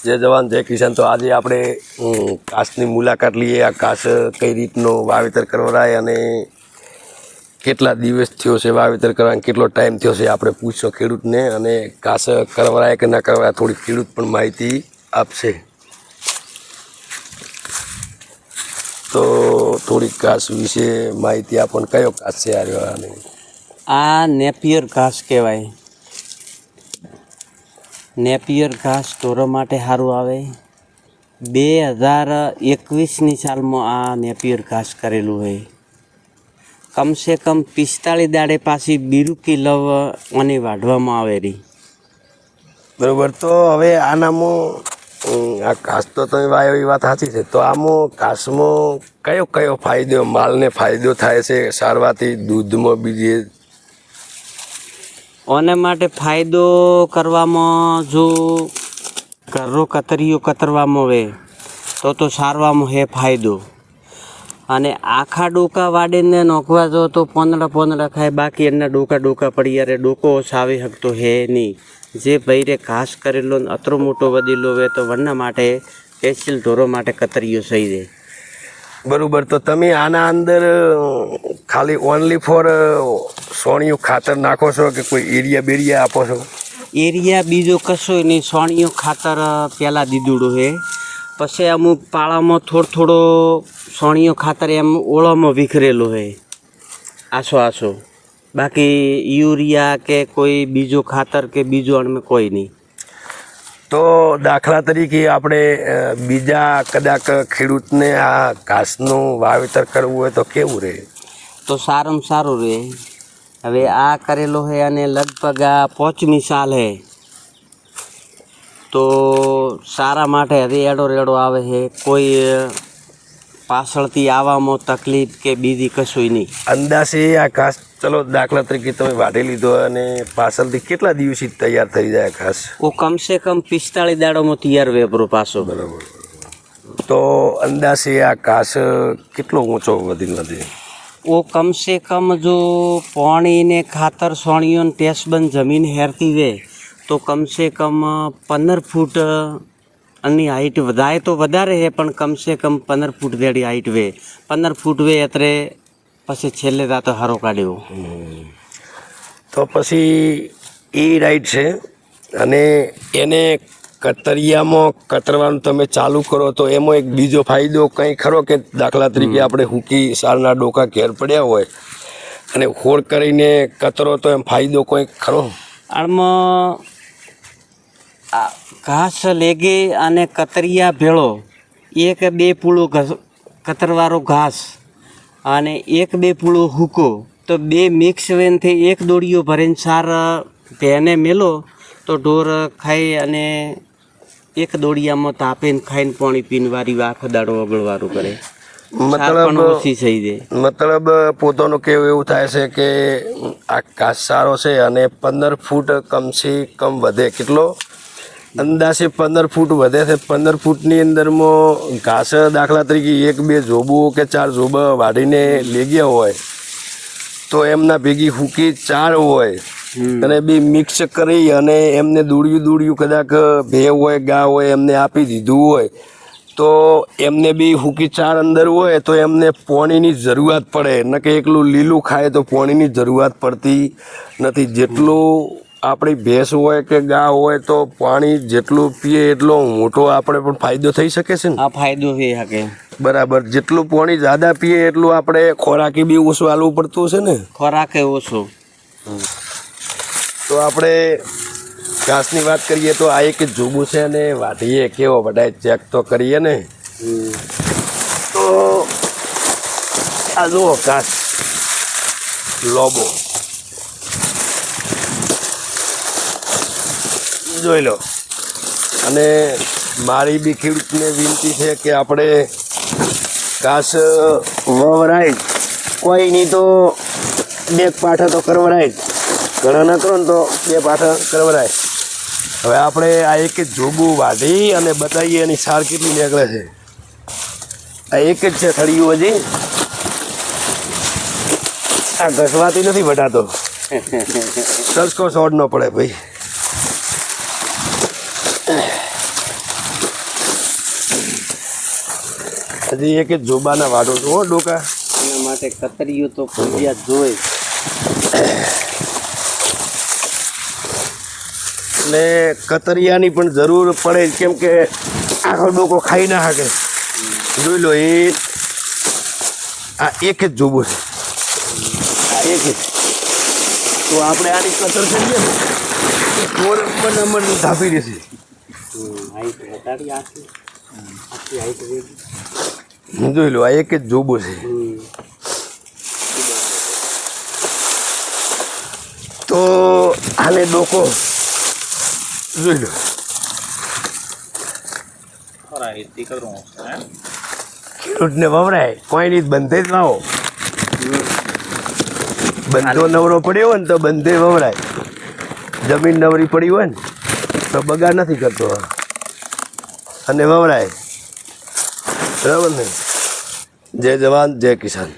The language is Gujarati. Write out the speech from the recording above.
જય જવાન જય કિસાન। તો આજે આપણે કાસની મુલાકાત લઈએ। આ કાસ કઈ રીતનું વાવેતર કરવરાય અને કેટલા દિવસ થયો છે વાવેતર કરવાનો, કેટલો ટાઈમ થયો છે આપણે પૂછશો ખેડૂતને, અને કાસ કરવરાય કે ના કરવરાય થોડી ખેડૂત પણ માહિતી આપશે। તો થોડીક ઘાસ વિશે માહિતી આપણને કયો ઘાસ છે આ નેપિયર ઘાસ કહેવાય। નેપિયર ઘાસ ઢોરો માટે સારું આવે। 2021ની સાલમાં આ નેપિયર ઘાસ કરેલું હોય। કમસે કમ 45 દાડે પાછી બિરુકી લવ અને વાઢવામાં આવે રહી। બરાબર। તો હવે આનામાં આ ઘાસ તો તમે વાયો એ વાત સાચી છે, તો આમાં ઘાસમાં કયો કયો ફાયદો, માલને ફાયદો થાય છે સારવાથી, દૂધમાં બીજે? ઓને માટે ફાયદો કરવામાં જો ઘરો કતરીઓ કતરવામાં આવે તો સારવામાં હે ફાયદો। અને આખા ડોકા વાડીને નોખવા જો તો પોંદડા ખાય, બાકી એના ડોકા પડી યારે ડોકો સાવી શકતો હે નહીં। જે ભાઈ ઘાસ કરેલો ને અતરો મોટો વધેલો હોય તો વરના માટે સ્પેશિયલ ઢોરો માટે કતરીઓ સહી દે। બરાબર। તો તમે આના અંદર ખાલી ઓનલી ફોર સોણિયું ખાતર નાખો છો કે કોઈ એરિયા બેરિયા આપો છો? એરિયા બીજો કશો નહીં, સોણિયું ખાતર પહેલાં દીધું હે, પછી અમુક પાળામાં થોડો સોણિયું ખાતર એમ ઓળામાં વિખરેલો હે આસો। બાકી યુરિયા કે કોઈ બીજો ખાતર કે બીજું અણમે કોઈ નહીં। તો દાખલા તરીકે આપણે બીજા કદાચ ખેડૂતને આ ઘાસનું વાવેતર કરવું હોય તો કેવું રહે? તો સારામાં સારું રહે। હવે આ કરેલો હે અને લગભગ આ 5મી સાલ હે, તો સારા માટે હવે રેડો આવે છે। કોઈ પાછળથી આવવામાં તકલીફ કે બીજી કશું નહીં। અંદાજે આ ઘાસ ચલો દાખલા તરીકે તમે વાઢી લીધો અને પાછળથી કેટલા દિવસથી તૈયાર થઈ જાય ઘાસ? ઓ કમસે કમ 45 દાડોમાં તૈયાર વેપરો પાછો। બરાબર। તો અંદાજે આ ઘાસ કેટલો ઊંચો વધે? ઓ કમસે કમ જો પાણી ને ખાતર સોણિયો ને ટેસબંધ જમીન હેરતી વે તો કમસે કમ 15 ફૂટ ની હાઈટ વધારે તો વધારે હે, પણ કમસે કમ 15 ફૂટ જેડી હાઈટ વે। 15 ફૂટ વે એટલે પછી છેલ્લે રાતો હારો કાઢ્યો। તો પછી એ રાઈટ છે। અને એને કતરિયામાં કતરવાનું તમે ચાલુ કરો તો એમાં એક બીજો ફાયદો કંઈ ખરો કે દાખલા તરીકે આપણે હુકી સારના ડોકા ઘેર પડ્યા હોય અને હોળ કરીને કતરો તો એમ ફાયદો કોઈ ખરો? આમાં ઘાસ લેગે અને કતરિયા ભેળો 1-2 પૂળો કતરવાળો ઘાસ અને 1-2 પૂળો હુકો, તો 2 મિક્સ વેનથી 1 દોડીઓ ભરીને સાર ભેને મેલો તો ઢોર ખાઈ અને 1 દોડિયામાં તાપીને ખાઈને પાણી પીને વારી આખો દાડો ઓગળવારું કરે। મતલબ પોતાનું કેવું એવું થાય છે કે આ ઘાસ સારો છે અને 15 ફૂટ કમસે કમ વધે। કેટલો અંદાજે 15 ફૂટ વધે છે। 15 ફૂટની અંદરમાં ઘાસ દાખલા તરીકે 1-2 જોબો કે 4 જોબા વાઢીને લઈ ગયા હોય તો એમના ભેગી હુકી 4 હોય અને બી મિક્સ કરી અને એમને દોડ્યું કદાચ ભે હોય ગા હોય એમને આપી દીધું હોય તો એમને બી હુકી 4 અંદર હોય તો એમને પાણીની જરૂરિયાત પડે, ન કે એકલું લીલું ખાય તો પાણીની જરૂરિયાત પડતી નથી। જેટલું આપણી ભેંસ હોય કે ગા હોય તો પાણી જેટલું પીએ એટલો મોટો આપણે પણ ફાયદો થઈ શકે છે ને? આ ફાયદો થઈ શકે। બરાબર। જેટલું પાણી જ્યાદા પીએ એટલું આપણે ખોરાકી બી ઓછું આલવું પડતું હશે ને? ખોરાકે ઓછું। તો આપણે ઘાસની વાત કરીએ તો આ એક જોબું છે ને વાઢીએ કેવો વઢાય ચેક તો કરીએ ને। તો આ જુઓ ઘાસ લોબો જોઈ લો। અને મારી બી ખેડૂતને વિનંતી છે કે આપણે ઘાસ વવરાય કોઈ નહીં તો 2 પાઠા તો કરવરાય, ઘણા ના કરો ને તો 2 પાઠા કરવરાય। હવે આપણે આ એક જ જોબું વાઢી અને બતાવીએ એની સાર કેટલી નીકળે છે। આ એક જ છે થળિયું, હજી આ ઘસવાતી નથી વઢાતો, સસકો શોર્ટ ન પડે ભાઈ। હજી એક જ જોબાના વાડો છું હો ડોકા. એના માટે કતરીઓ તો ફરજિયાત જોઈ. એટલે કતરિયાની પણ જરૂર પડે જ, કેમ કે આખો ડોકો ખાઈ ના શકે. જોઈ લો, એ આ એક જ જોબો છે, આ એક જ. તો આપણે આની કતર કરીએ ને તો નંબર ધાપી દેશે. હાઈટ વધારી આખી હાઈટ વેગી. જોઈ લો, આ એક જ જોબો છે. તો આને ડોકો જોઈ લો. ખેડૂતને વવરાય કોઈ નહીં, બંધે જ લાવો. બંધો નવરો પડ્યો હોય ને તો બંધે વવરાય. જમીન નવરી પડી હોય ને તો બગાડ નથી કરતો અને વવરાય. બરાબર ને? જય જવાન જય કિસાન.